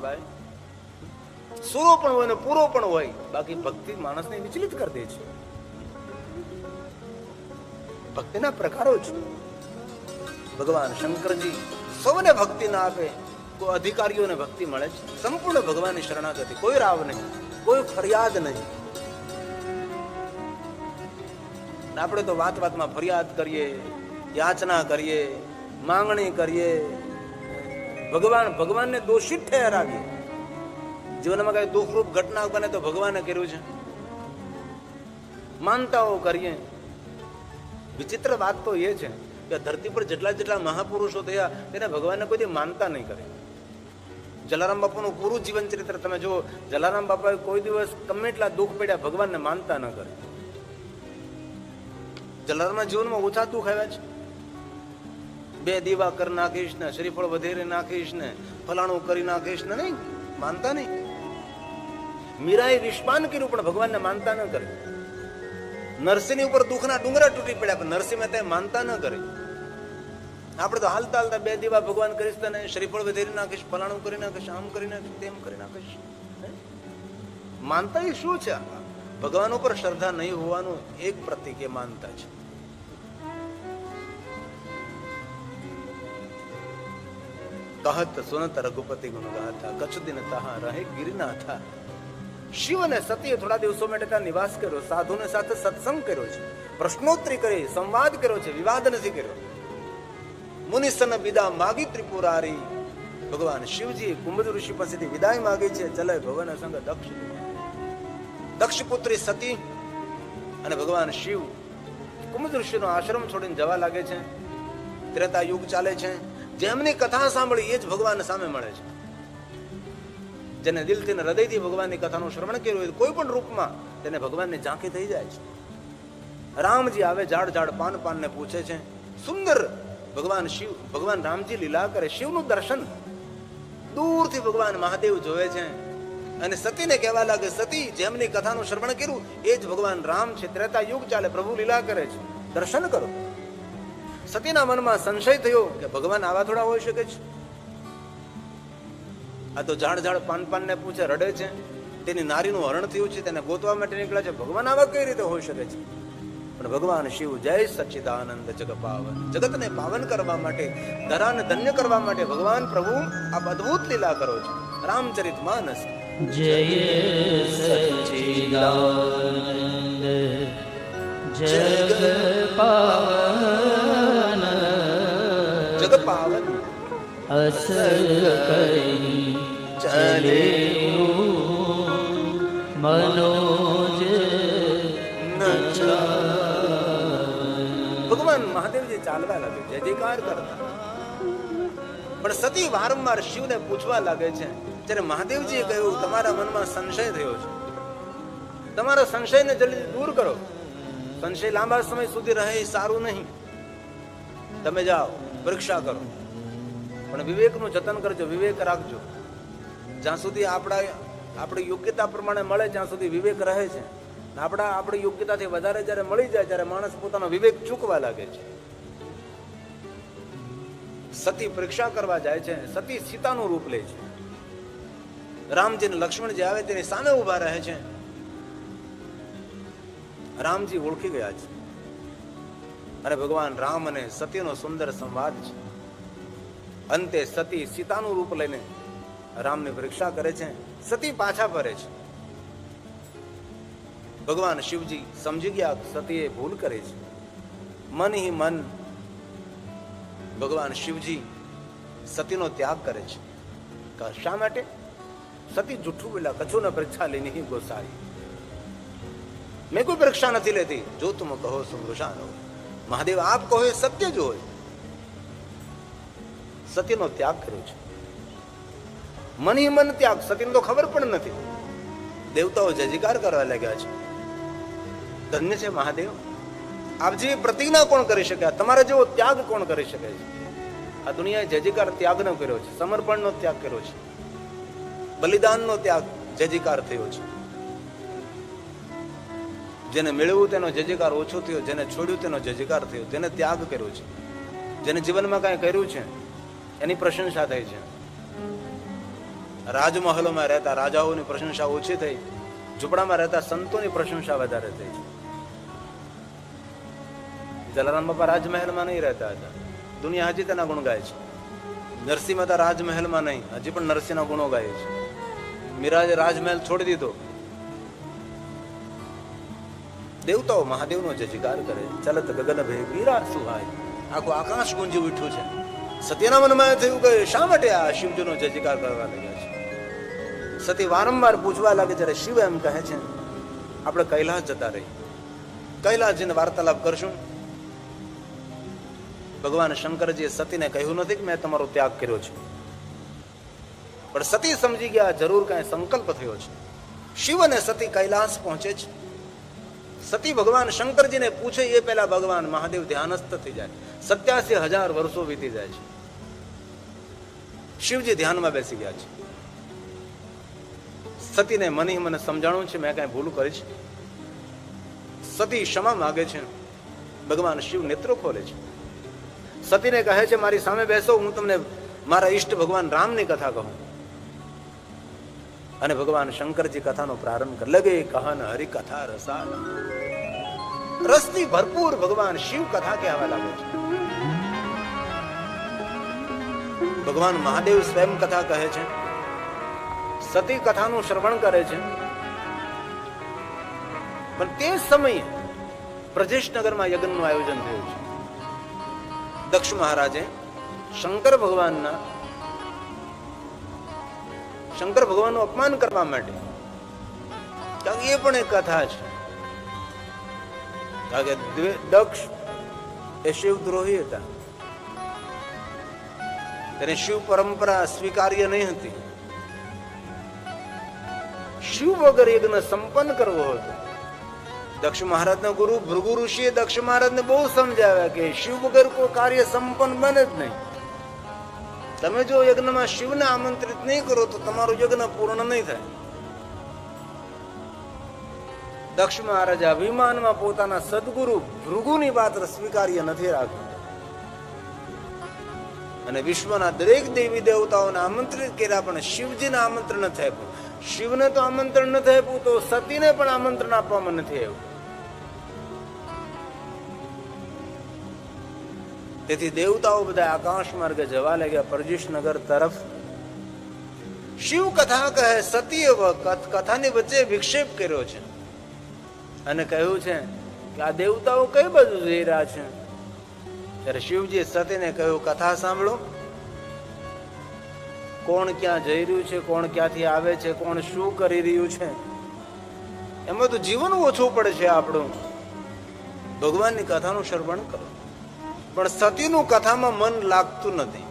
ભાઈ. સૂરો પણ હોય ને પૂરો પણ હોય, બાકી ભક્તિ માણસને વિચલિત કરી દે છે. ભક્તિના પ્રકારો છે. ભગવાન શંકરજી સૌને ભક્તિ ના આપે, કોઈ અધિકારીઓને ભક્તિ મળે છે. સંપૂર્ણ ભગવાનની શરણાગતિ, કોઈ રાવ નહીં, કોઈ ફરિયાદ નહીં. આપણે તો વાત વાતમાં ફરિયાદ કરીએ, યાચના કરીએ, માંગણી કરીએ, ભગવાનને દોષિત ઠેરાવીએ. જીવનમાં કઈ દુઃખરૂપ ઘટના બને તો ભગવાને કર્યું છે, માનતાઓ કરીએ. વિચિત્ર વાત તો એ છે કે ધરતી પર જેટલા જેટલા મહાપુરુષો થયા તેને ભગવાનને કોઈ માનતા નહીં કરે. જલારામ બાપાનું પૂરું જીવન ચરિત્ર તમે જુઓ. જલારામ બાપાએ કોઈ દિવસ ગમે એટલા દુઃખ પડ્યા ભગવાનને માનતા ન કરે. જલારામના જીવનમાં ઓછા દુઃખ આવ્યા છે. 2 દીવા કરી નાખીશ ને, શ્રીફળ વધેરી નાખીશ ને, ફલાણું કરી નાખીશ ને, નહીં માનતા નહીં. મીરાએ વિશ્વાન કર્યું પણ ભગવાનને માનતા ન કરે. નરસિંહની ઉપર દુઃખના ડુંગરા તૂટી પડ્યા પણ નરસિંહ મહેતા માનતા ન કરે. આપણે તો હાલતા હાલતા 2 દીવા ભગવાન કરીશ તને, શ્રીફળ વધેરી નાખીશ, ફલાણું કરી નાખીશ, આમ કરી નાખીશ, તેમ કરી નાખીશ. માનતા એ શું છે? ભગવાન ઉપર શ્રદ્ધા નહીં હોવાનું એક પ્રતીક એ માનતા છે. કહત સુનત રઘુપતિ ગુણ ગાથા, કચ્છ દિન તહા રહે ગિરનાથા. શિવ અને સતીએ થોડા દિવસો માટે ત્યાં નિવાસ કર્યો, સાધુને સાથે સત્સંગ કર્યો છે, પ્રશ્નોત્તરી કરી, સંવાદ કર્યો છે, વિવાદ નથી કર્યો. મુનિસન વિદા માગી ત્રિપુરારી. ભગવાન શિવજી કુંભજ ઋષિ પાસેથી વિદાય માગી છે. ચલે ભવન સંગ દક્ષ. દક્ષ પુત્રી સતી અને ભગવાન શિવ કુંભજ ઋષિનો આશ્રમ છોડીને જવા લાગે છે. ત્રેતા યુગ ચાલે છે. જેમની કથા સાંભળી એ જ ભગવાન સામે મળે છે. જેને દિલથી ને હૃદયથી ભગવાનની કથાનું શ્રવણ કર્યું હોય કોઈ પણ રૂપમાં તેને ભગવાનની ઝાંખી થઈ જાય છે. રામજી આવે, ઝાડ ઝાડ પાન પાનને પૂછે છે. સુંદર ભગવાન રામજી લીલા કરે. શિવનું દર્શન દૂરથી ભગવાન મહાદેવ જોવે છે અને સતીને કહેવા લાગે, સતી જેમની કથાનું શ્રવણ કર્યું એ જ ભગવાન રામ છે. ત્રેતા યુગ ચાલે, પ્રભુ લીલા કરે છે, દર્શન કરો. સતીના મનમાં સંશય થયો કે ભગવાન આવા થોડા હોઈ શકે છે. આ તો ઝાડ ઝાડ પાન પાનને પૂછે, રડે છે. તેની નારીનું હરણ થયું છે, તેને ગોતવા માટે નીકળ્યા છે. ભગવાન આવા કઈ રીતે હોઈ શકે છે? પણ ભગવાન શિવ જય સચ્ચિદાનંદ જગ પાવન, જગતને પાવન કરવા માટે, ધરાને ધન્ય કરવા માટે ભગવાન પ્રભુ આપ અદ્ભુત લીલા કરો છો. રામચરિત માનસ. જય સચ્ચિદાનંદ જગ પાવન, જગ પાવન અસ કરી ચલે મનોજ. ભગવાન મહાદેવજી ચાલવા લાગે, જય જયકાર કરતા. પણ સતી વારંવાર શિવને પૂછવા લાગે છે. જ્યારે મહાદેવજીએ કહ્યું તમારા મનમાં સંશય થયો છે, તમારા સંશયને જલ્દી દૂર કરો. સંશય લાંબા સમય સુધી રહે એ સારું નહીં. તમે જાઓ, પરીક્ષા કરો, પણ વિવેકનું જતન કરજો, વિવેક રાખજો. જ્યાં સુધી આપણી યોગ્યતા પ્રમાણે મળે ત્યાં સુધી વિવેક રહે છે. આપણી યોગ્યતાથી વધારે જ્યારે મળી જાય ત્યારે માણસ પોતાનો વિવેક ચૂકવા લાગે છે. સતી પરીક્ષા કરવા જાય છે. સતી સીતાનું રૂપ લે છે. રામજી અને લક્ષ્મણ જે આવે તેની સામે ઉભા રહે છે. રામજી ઓળખી ગયા છે અને ભગવાન રામ અને સતીનો સુંદર સંવાદ છે. અંતે સતી સીતાનું રૂપ લઈને રામની પરીક્ષા કરે છે. સતી પાછા ફરે છે. ભગવાન શિવજી સમજી ગયા સતીએ ભૂલ કરી છે. મન હિ મન ભગવાન શિવજી સતીનો ત્યાગ કરે છે. શા માટે? સતી જૂઠું બોલ્યા, કછું ન પરીક્ષા લેની હી ગોસાઈ. મેં કોઈ પરીક્ષા નથી લેતી, જો તુમ કહો સુમૃષા નો. મહાદેવ આપ કહો એ સત્ય જ હોય. સતીનો ત્યાગ કર્યો છે. મન હિ મન ત્યાગ. સતીને તો ખબર પણ નથી. દેવતાઓ જય જયકાર કરવા લાગ્યા છે. ધન્ય છે મહાદેવ, આપ જેવી પ્રતિજ્ઞા કોણ કરી શકે? તમારા જેવો ત્યાગ કોણ કરી શકે છે? આ દુનિયાએ જય જયકાર ત્યાગનો કર્યો છે, સમર્પણનો ત્યાગ કર્યો છે, બલિદાનનો ત્યાગ જય જયકાર થયો છે. જેને મેળવ્યું તેનો જય જયકાર ઓછો થયો, જેને છોડ્યું તેનો જય જયકાર થયો. જેને ત્યાગ કર્યો છે, જેને જીવનમાં કાંઈ કર્યું છે એની પ્રશંસા થઈ છે. રાજમહેલોમાં રહેતા રાજાઓની પ્રશંસા ઓછી થઈ, ઝૂંપડામાં રહેતા સંતોની પ્રશંસા વધારે થઈ. જલારામ બાપા રાજમહેલમાં નહીં રહેતા હતા, દુનિયા હજી તેના ગુણ ગાય છે. નરસિંહ મહેતા રાજમહેલમાં નહીં, હજી પણ નરસિંહના ગુણો ગાય છે. મીરાજે રાજમહેલ છોડી દીધો. દેવતાઓ મહાદેવનો જયજયકાર કરે, ચલત ગગન ભય વીરા સુહાય, આખું આકાશ ગુંજી ઉઠ્યું છે. સતીના મનમાં થયું કે શા માટે આ શિવજીનો જયજયકાર કરવા લાગ્યા છે. સતી વારંવાર પૂછવા લાગે, જ્યારે શિવ એમ કહે છે આપણે કૈલાસ જતા રહી, કૈલાસ જઈને વાર્તાલાપ કરશું. ભગવાન શંકરજીએ સતીને કહ્યું નથી કે મેં તમારો ત્યાગ કર્યો છે, પણ સતી સમજી ગયા જરૂર કઈ સંકલ્પ થયો છે. શિવ અને સતી કૈલાસ પહોંચે છે. સતી ભગવાન શંકરજીને પૂછે એ પહેલા ભગવાન મહાદેવ ધ્યાનસ્થ થઈ જાય. 87,000 વર્ષો વીતી જાય છે. શિવજી ધ્યાનમાં બેસી ગયા છે. સતીને મને સમજાણું છે મેં કઈ ભૂલ કરી છે. સતી ક્ષમા માગે છે. ભગવાન શિવ નેત્રો ખોલે છે. સતીને કહે છે મારી સામે બેસો, હું તમને મારા ઈષ્ટ ભગવાન રામની કથા કહું. અને ભગવાન શંકરજી કથાનો પ્રારંભ કરે. લગે કહન હરિ કથા રસાલ, રસથી ભરપૂર ભગવાન શિવ કથા કહેવા લાગે છે. ભગવાન મહાદેવ સ્વયં કથા કહે છે. સતી કથાનું શ્રવણ કરે છે. પણ તે સમયે બ્રજેશનગરમાં યજ્ઞનું આયોજન થયું છે. દક્ષ મહારાજે શંકર ભગવાનનું અપમાન કરવા માટે, કારણ એ પણ એક કથા છે, કારણ કે દક્ષ એ શિવ દ્રોહી હતા. તેને શિવ પરંપરા સ્વીકાર્ય નહીં હતી. શિવ વગર યજ્ઞ સંપન્ન કરવો હતો. દક્ષ મહારાજના ગુરુ ભૃગુ ઋષિએ દક્ષ મહારાજને બહુ સમજાવ્યા કે શિવ વગર કોઈ કાર્ય સંપન્ન બને જ નહીં. તમે જો યજ્ઞમાં શિવને આમંત્રિત નહીં કરો તો તમારું યજ્ઞ પૂર્ણ નહીં થાય. દક્ષ મહારાજ અભિમાનમાં પોતાના સદગુરુ ભૃગુની વાત સ્વીકાર્ય નથી રાખતા અને વિશ્વના દરેક દેવી દેવતાઓને આમંત્રિત કર્યા, પણ શિવજીને આમંત્રણ નથી આપ્યું. શિવને તો આમંત્રણ નથી આપ્યું તો સતીને પણ આમંત્રણ આપવામાં નથી આવ્યું. તેથી દેવતાઓ બધા આકાશ માર્ગે જવા લાગ્યા પ્રજેશનગર તરફ. શિવ કથા કહે, સતીએ કથાની વચ્ચે વિક્ષેપ કર્યો છે અને કહ્યું છે કે આ દેવતાઓ કઈ બાજુ જઈ રહ્યા છે. ત્યારે શિવજીએ સતીને કહ્યું કથા સાંભળો, કોણ ક્યાં જઈ રહ્યું છે, કોણ ક્યાંથી આવે છે, કોણ શું કરી રહ્યું છે. એમાં તો જીવન ઓછું પડે છે આપણું. ભગવાનની કથાનું શ્રવણ કરો. પણ સતીનું કથામાં મન લાગતું નથી.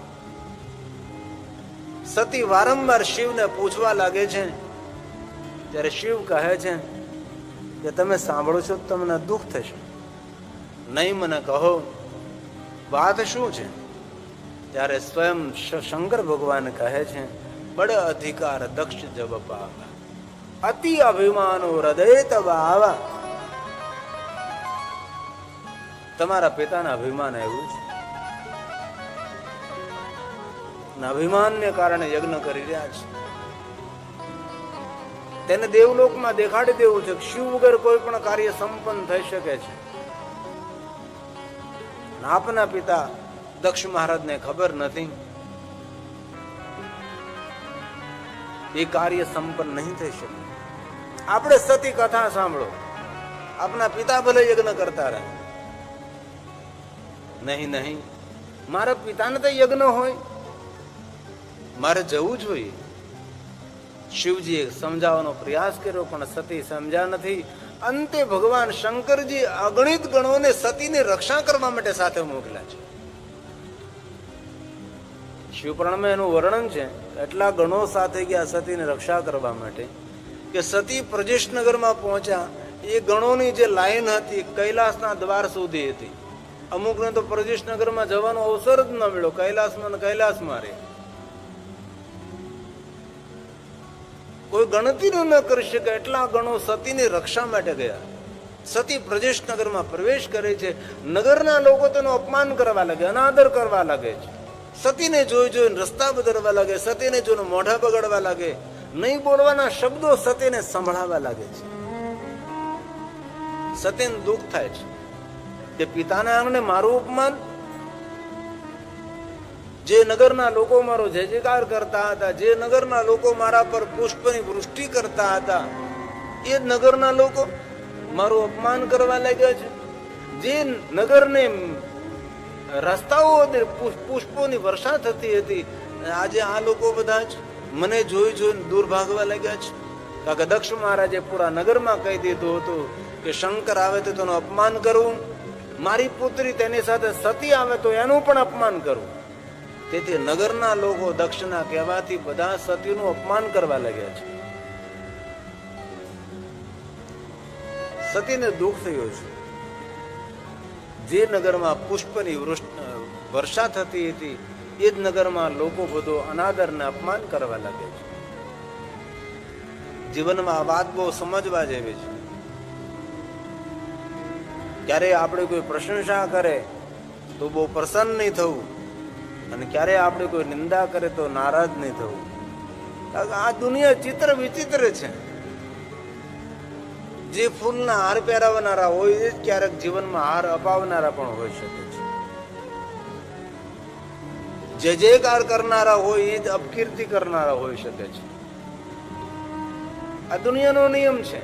સતી વારંવાર શિવને પૂછવા લાગે છે. ત્યારે શિવ કહે છે કે તમે સાંભળો છો તમને દુઃખ થશે, નહીં મને કહો વાત શું છે. ત્યારે સ્વયં શંકર ભગવાન કહે છે બડ અધિકાર દક્ષ જબ પાવા, અતિ અભિમાનો હૃદય તબ આવા. તમારા પિતાના અભિમાન આવ્યું છે, અભિમાનને કારણે યજ્ઞ કરી રહ્યા છે. તેને દેવલોકમાં દેખાડી દેવું છે કે શિવ વગર કોઈ પણ કાર્ય સંપન્ન થઈ શકે છે. આપના પિતા દક્ષ મહારાજને ખબર નથી, એ કાર્ય સંપન્ન નહીં થઈ શકે. આપણે સતી કથા સાંભળો, આપના પિતા ભલે યજ્ઞ કરતા રહે. નહીં નહીં, મારા પિતાને તો યજ્ઞ હોય, મારે જવું જોઈએ. શિવજીએ સમજાવવાનો પ્રયાસ કર્યો પણ સતી સમજ્યા નથી. અંતે ભગવાન શંકરજી અગણિત ગણોને સતીની રક્ષા કરવા માટે સાથે મોકલ્યા છે. શિવપુરાણમાં એનું વર્ણન છે, એટલા ગણો સાથે ગયા સતીની રક્ષા કરવા માટે કે સતી પ્રજેશનગરમાં પહોંચ્યા. એ ગણોની જે લાઈન હતી કૈલાસના દ્વાર સુધી હતી. અમુકને તો પ્રજેશનગરમાં જવાનો અવસર જ ન મળ્યો, કૈલાસમાં રહે. કોઈ ગણતરી ન કરી શકે એટલા ગણો સતીની રક્ષા માટે ગયા. સતી પ્રજેશનગરમાં પ્રવેશ કરે છે. નગરના લોકો તેનું અપમાન કરવા લાગે, અનાદર કરવા લાગે છે. સતીને જોઈ જોઈને રસ્તા બદલવા લાગે, સતીને જોઈને મોઢા બગાડવા લાગે, નહીં બોલવાના શબ્દો સતીને સંભળાવા લાગે છે. સતીને દુઃખ થાય છે કે પિતાના આંગણે મારું અપમાન. જે નગરના લોકો મારો જય જયકાર કરતા હતા, જે નગરના લોકો મારા પર પુષ્પની વૃષ્ટિ કરતા હતા, એ નગરના લોકો મારું અપમાન કરવા લાગ્યા છે. જે નગરને રસ્તાઓ પુષ્પોની વર્ષા થતી હતી, આજે આ લોકો બધા જ મને જોઈ જોઈને દૂર ભાગવા લાગ્યા છે. કારણ કે દક્ષ મહારાજે પૂરા નગરમાં કહી દીધું હતું કે શંકર આવે તો તેનું અપમાન કરવું, મારી પુત્રી તેની સાથે સતી આવે તો એનું પણ અપમાન કરવું. તેથી નગરના લોકો દક્ષના કહેવાથી બધા સતીનું અપમાન કરવા લાગ્યા છે. સતીને દુઃખ થયું છે. જે નગરમાં પુષ્પની વર્ષા થતી હતી, એ જ નગરમાં લોકો બધો અનાદર ને અપમાન કરવા લાગે છે. જીવનમાં આ વાત બહુ સમજવા જેવી છે. ક્યારે આપણે કોઈ પ્રશંસા કરે તો બહુ પ્રસન્ન નહીં થવું, અને ક્યારે આપણે કોઈ નિંદા કરે તો નારાજ નહીં થવું. આ દુનિયા ચિત્ર વિચિત્ર છે. જે ફૂલના હાર પહેરાવનારા હોય એ જ ક્યારેક જીવનમાં હાર અપાવનારા પણ હોઈ શકે છે. જે જયકાર કરનારા હોય એ જ અપકીર્તિ કરનારા હોઈ શકે છે. આ દુનિયાનો નિયમ છે.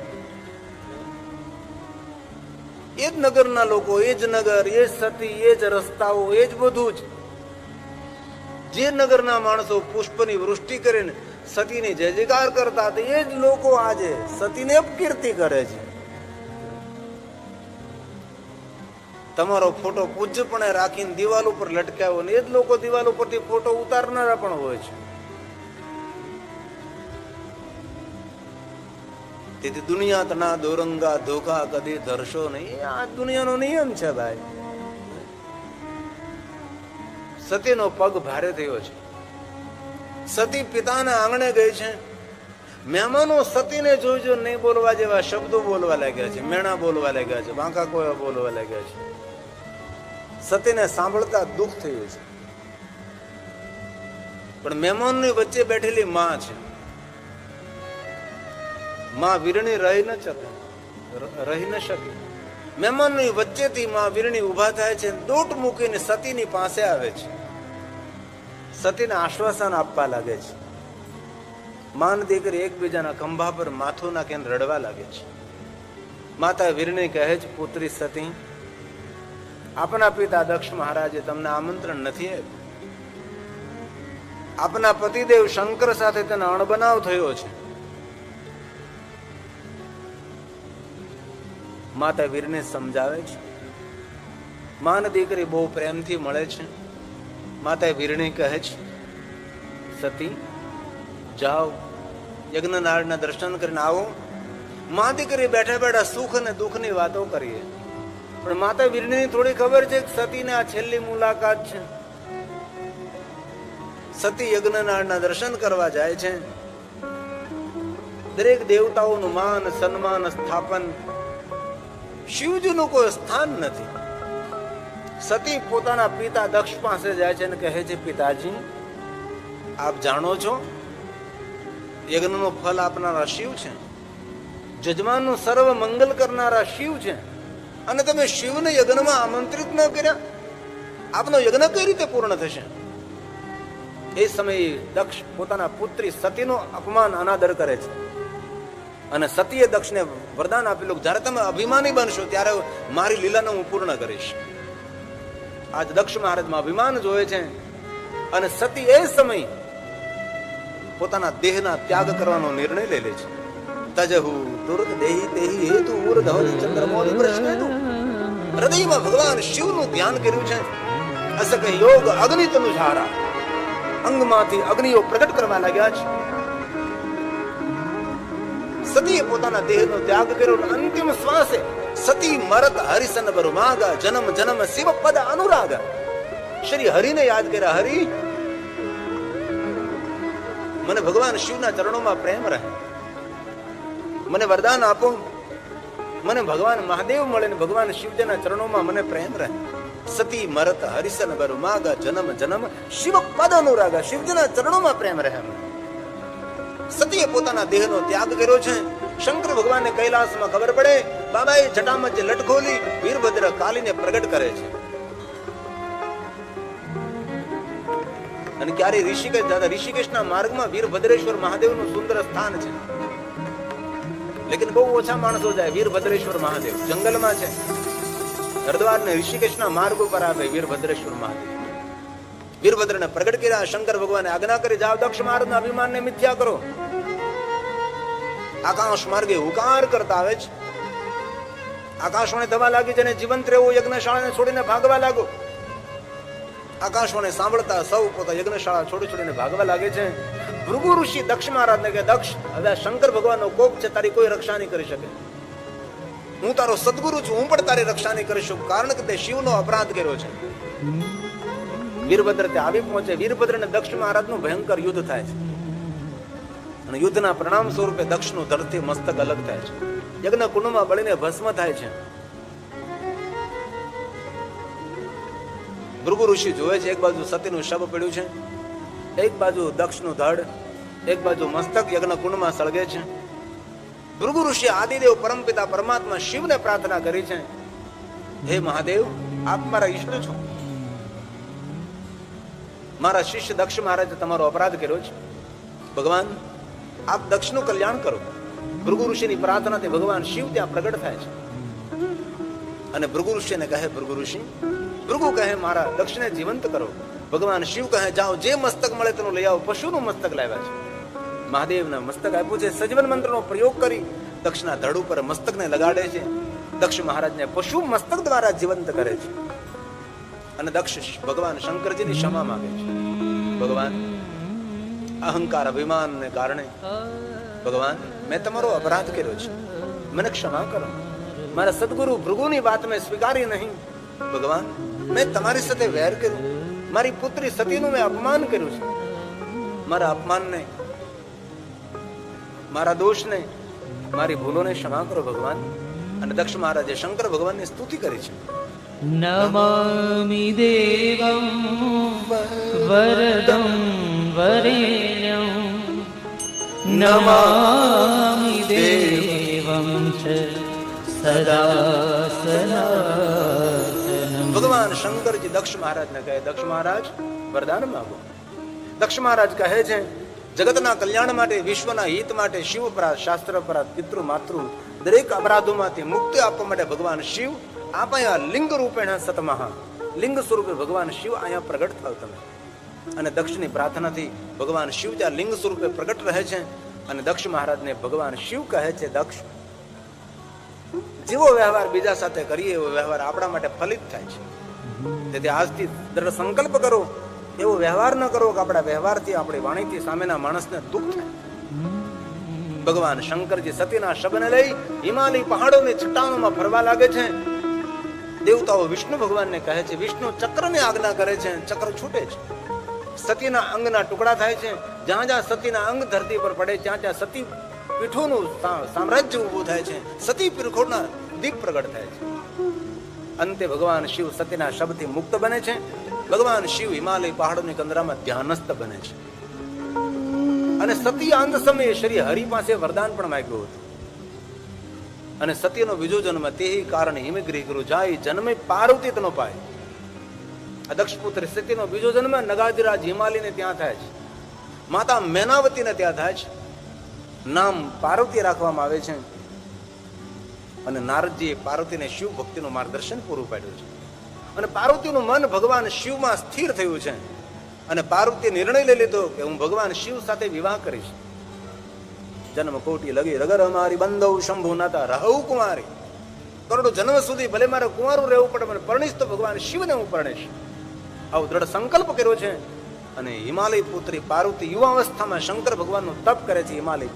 એ જ નગરના લોકો, એ જ નગર, એ જ સતી, એ જ રસ્તાઓ, એ જ બધું જ. જે નગરના માણસો પુષ્પની વૃષ્ટિ કરીને સતીને જય જયકાર કરતા હતા, એ જ લોકો આજે સતીને અપકીર્તિ કરે છે. તમારો ફોટો પૂજ્યપણે રાખીને દિવાલ ઉપર લટકાવ્યો ને એ જ લોકો દિવાલ ઉપરથી ફોટો ઉતારનારા પણ હોય છે. તેથી દુનિયા તના દોરંગા ધોખા કદી ધરશો નહીં. આ દુનિયાનો નિયમ છે ભાઈ. સતીનો પગ ભારે થયો છે. સતી પિતાના આંગણે ગઈ છે. મહેમાનો સતીને જોઈ જો નહીં બોલવા જેવા શબ્દો બોલવા લાગ્યા છે, મેણા બોલવા લાગ્યા છે, વાંકા કોયા બોલવા લાગ્યા છે. સતીને સાંભળતા દુઃખ થયું છે. પણ મહેમાનની વચ્ચે બેઠેલી માં છે. માં વીરણી રહી ન શકે. મહેમાનની વચ્ચેથી માં વીરણી ઉભા થાય છે, દોટ મૂકીને સતીની પાસે આવે છે. સતીને આશ્વાસન આપવા લાગે છે. માન દીકરી એકબીજાના ખંભા પર માથું નાખીને રડવા લાગે છે. માતા વીરણી કહે છે, પુત્રી સતી, આપના પિતા દક્ષ મહારાજે તમને આમંત્રણ નથી આપ્યું. આપના પતિદેવ શંકર સાથે તેનો અણબનાવ થયો છે. માતા વીરને સમજાવે છે. માન દીકરી બહુ પ્રેમથી મળે છે. માતા વીરણી કહે છે, સતી જાઓ, યજ્ઞનાળના દર્શન કરીને આવો. મા દીકરી બેઠા બેઠા સુખ અને દુઃખની વાતો કરીએ. પણ માતા વીરણીની થોડી ખબર છે કે સતીને આ છેલ્લી મુલાકાત છે. સતી યજ્ઞનાળના દર્શન કરવા જાય છે. દરેક દેવતાઓનું માન સન્માન સ્થાપન, શિવજીનું કોઈ સ્થાન નથી. સતી પોતાના પિતા દક્ષ પાસે જાય છે અને કહે છે, પિતાજી, આપ જાણો છો યજ્ઞનું ફળ આપનારા શિવ છે, જજમાનનું સર્વ મંગલ કરનારા શિવ છે, અને તમે શિવને યજ્ઞમાં આમંત્રિત ન કર્યા, આપનો યજ્ઞ કઈ રીતે પૂર્ણ થશે? એ સમયે દક્ષ પોતાના પુત્રી સતીનો અપમાન અનાદર કરે છે. અને સતીએ દક્ષને વરદાન આપેલું, જયારે તમે અભિમાની બનશો ત્યારે મારી લીલાને હું પૂર્ણ કરીશ. આજ દક્ષ મહારાજમાં અભિમાન જોયે છે. અને સતી એ સમય પોતાના દેહના ત્યાગ કરવાનો નિર્ણય લઈ લે છે. તજહુ દુર્ગ દેહી તેહી હેતુ ઉર્ધવલ ચંદ્રમૌલિ પ્રશ્નેતુ. હૃદયમાં ભગવાન શિવનું ધ્યાન કર્યું છે. અસક યોગ અગ્નિ તનુજારા, અંગમાંથી અગ્નિઓ પ્રગટ કરવા લાગ્યા છે. સતીએ પોતાના દેહનો ત્યાગ કર્યો. અંતિમ શ્વાસે સતી મરત હરિસન બરુમાગા, જન્મ જન્મ શિવ પદ અનુરાગા. શ્રી હરિને યાદ કર્યા, હરિ મને ભગવાન શિવના ચરણોમાં પ્રેમ રહે, મને વરદાન આપો, મને ભગવાન મહાદેવ મળે ને ભગવાન શિવજીના ચરણોમાં મને પ્રેમ રહે. સતી મરત હરિસન બરુ માગા જન્મ જન્મ શિવ પદ અનુરાગા, શિવજીના ચરણોમાં પ્રેમ રહે. સતીએ પોતાના દેહનો ત્યાગ કર્યો છે. શંકર ભગવાનને કૈલાસમાં ખબર પડે, બાબાએ જટામાં જે લટખોલી વીરભદ્ર કાલીને પ્રગટ કરે છે. અને ક્યારે ઋષિકેશના માર્ગમાં વીરભદ્રેશ્વર મહાદેવનું સુંદર સ્થાન છે. લેકિન બહુ ઓછા માણસો જાય. વીરભદ્રેશ્વર મહાદેવ જંગલમાં છે. હરિદ્વાર ને ઋષિકેશના માર્ગ ઉપર આવે વીરભદ્રેશ્વર મહાદેવ. વીરભદ્રને પ્રગટ કર્યા. શંકર ભગવાને આજ્ઞા કરી, જાઓ દક્ષ મહારાજના અભિમાનને મિથ્યા કરો. આકાશ માર્ગે હુકાર કરતા આવે છે. આકાશવાણી થવા લાગી છે, જીવંત રહેવું, યજ્ઞશાળાને છોડીને ભાગવા લાગો. આકાશવાણી સાંભળતા સૌ પોતા યજ્ઞશાળા છોડીને ભાગવા લાગે છે. ભૃગુ ઋષિ દક્ષ મહારાજને કહે, દક્ષ, હવે શંકર ભગવાનનો કોપ છે, તારી કોઈ રક્ષા નહીં કરી શકે. હું તારો સદગુરુ છું, હું પણ તારી રક્ષા નહીં કરી શકું, કારણ કે તે શિવનો અપરાધ કર્યો છે. વીરભદ્ર ત્યાં આવી પહોંચે. વીરભદ્ર ને દક્ષ મહારાજનું ભયંકર યુદ્ધ થાય છે. અને યુદ્ધના પરિણામ સ્વરૂપે દક્ષનું ધરતી મસ્તક અલગ થાય છે. યજ્ઞ કુંડમાં બળીને ભસ્મ થાય છે. ભૃગુ ઋષિ જોવે છે, એક બાજુ સતીનું શબ પડ્યું છે, એક બાજુ દક્ષનું ધડ, એક બાજુ મસ્તક યજ્ઞ કુંડમાં સળગે છે. ભૃગુ ઋષિ આદિદેવ પરમપિતા પરમાત્મા શિવને પ્રાર્થના કરી છે, હે મહાદેવ, આપ મારા ઈષ્ટ છો. મારા શિષ્ય દક્ષ મહારાજે તમારો અપરાધ કર્યો છે. ભગવાન, આપ દક્ષનું કલ્યાણ કરો. ભૃગુ ઋષિની પ્રાર્થનાથી ભગવાન શિવ ત્યાં પ્રગટ થાય છે. અને ભૃગુ ઋષિને કહે, ભૃગુ કહે, મારા દક્ષને જીવંત કરો. ભગવાન શિવ કહે, જાઓ, જે મસ્તક મળે તેનું લઈ આવો. પશુનું મસ્તક લાવ્યા છે. મહાદેવના મસ્તક આપ્યું છે. સજીવન મંત્રનો પ્રયોગ કરી દક્ષના ધડ ઉપર મસ્તકને લગાડે છે. દક્ષ મહારાજને પશુ મસ્તક દ્વારા જીવંત કરે છે. અને દક્ષ ભગવાન શંકરજીની ક્ષમા માંગે છે. ભગવાન, અહંકાર અભિમાનને કારણે ભગવાન, મેં તમારો અપરાધ કર્યો છે, મને ક્ષમા કરો. મારા સદગુરુ ભૃગુની વાત મેં સ્વીકારી નહીં. ભગવાન, મેં તમારી સાથે વેર કર્યું. મારી પુત્રી સતીનું મેં અપમાન કર્યું છે. મારા અપમાનને, મારા દોષને, મારી ભૂલોને ક્ષમા કરો ભગવાન. અને દક્ષ મહારાજે શંકર ભગવાનની સ્તુતિ કરી છે. નમામિ દેવં વરદં વરેણ્યં, નમામિ દેવં ચ સદા સનાતનં. ભગવાન શંકરજી દક્ષ મહારાજને કહે, દક્ષ મહારાજ, વરદાન માંગો. દક્ષ મહારાજ કહે છે, જગતના કલ્યાણ માટે, વિશ્વના હિત માટે, શિવ અપરાધ, શાસ્ત્ર અપરાધ, પિતૃ માતૃ દરેક અપરાધોમાંથી મુક્તિ આપવા માટે ભગવાન શિવ આપ અહીંયા લિંગ રૂપેણ સતમહા, લિંગ સ્વરૂપે ભગવાન શિવ અહીંયા પ્રગટ થાવ તમે. અને દક્ષની પ્રાર્થનાથી ભગવાન શિવ ત્યાં લિંગ સ્વરૂપે પ્રગટ રહે છે. અને દક્ષ મહારાજને ભગવાન શિવ કહે છે, દક્ષ, જેવો વ્યવહાર બીજા સાથે કરીએ એવો વ્યવહાર આપણા માટે ફલિત થાય છે. તેથી આજથી દ્રઢ સંકલ્પ કરો, એવો વ્યવહાર ન કરો કે આપણા વ્યવહારથી, આપણી વાણીથી સામેના માણસને દુઃખ થાય. ભગવાન શંકરજી સતીના શબને લઈ હિમાલય પહાડોની ચટ્ટાનોમાં ફરવા લાગે છે. દેવતાઓ વિષ્ણુ ભગવાનને કહે છે, વિષ્ણુ ચક્રને આજ્ઞા કરે છે, ચક્ર છૂટે છે. સતીના અંગના ટુકડા થાય છે. જ્યાં જ્યાં સતીના અંગ ધરતી પર પડે, ત્યાં ત્યાં સતી પીઠોનું સામ્રાજ્ય ઊભું થાય છે. સતી પીઠોના દીપ પ્રગટ થાય છે. અંતે ભગવાન શિવ સતીના શબથી મુક્ત બને છે. ભગવાન શિવ હિમાલય પહાડોની કંદરામાં ધ્યાનસ્થ બને છે. અને સતી અંત સમયે શ્રી હરિ પાસે વરદાન પણ માંગ્યું હતું. અને સતીનો બીજો જન્મ તે કારણે હિમગીરી ગુરુ જાય જન્મે પાર્વતી તનો પાય. દક્ષ પુત્ર સતીનો બીજો જન્મ નગાધિરાજ હિમાલયને ત્યાં થાય છે. માતા મેનાવતીને ત્યાં થાય છે. નામ પાર્વતી રાખવામાં આવે છે. અને નારદજીએ પાર્વતીને શિવ ભક્તિનું માર્ગદર્શન પૂરું પાડ્યું છે. અને પાર્વતીનું મન ભગવાન શિવમાં સ્થિર થયું છે. અને પાર્વતીએ નિર્ણય લઈ લીધો કે હું ભગવાન શિવ સાથે વિવાહ કરીશ. જન્મ કોટી લગી રગર અમારી બંધવ શંભુ નાતા રહુ કુમારી. કરોડો જન્મ સુધી ભલે મારે કુંવારું રહેવું પડે, મને પરણીશ તો ભગવાન શિવને હું પરણીશ. આવો દ્રઢ સંકલ્પ કર્યો છે. અને હિમાલય પુત્રી પાર્વતી યુવાવસ્થામાં શંકર ભગવાનનું તપ કરે છે હિમાલય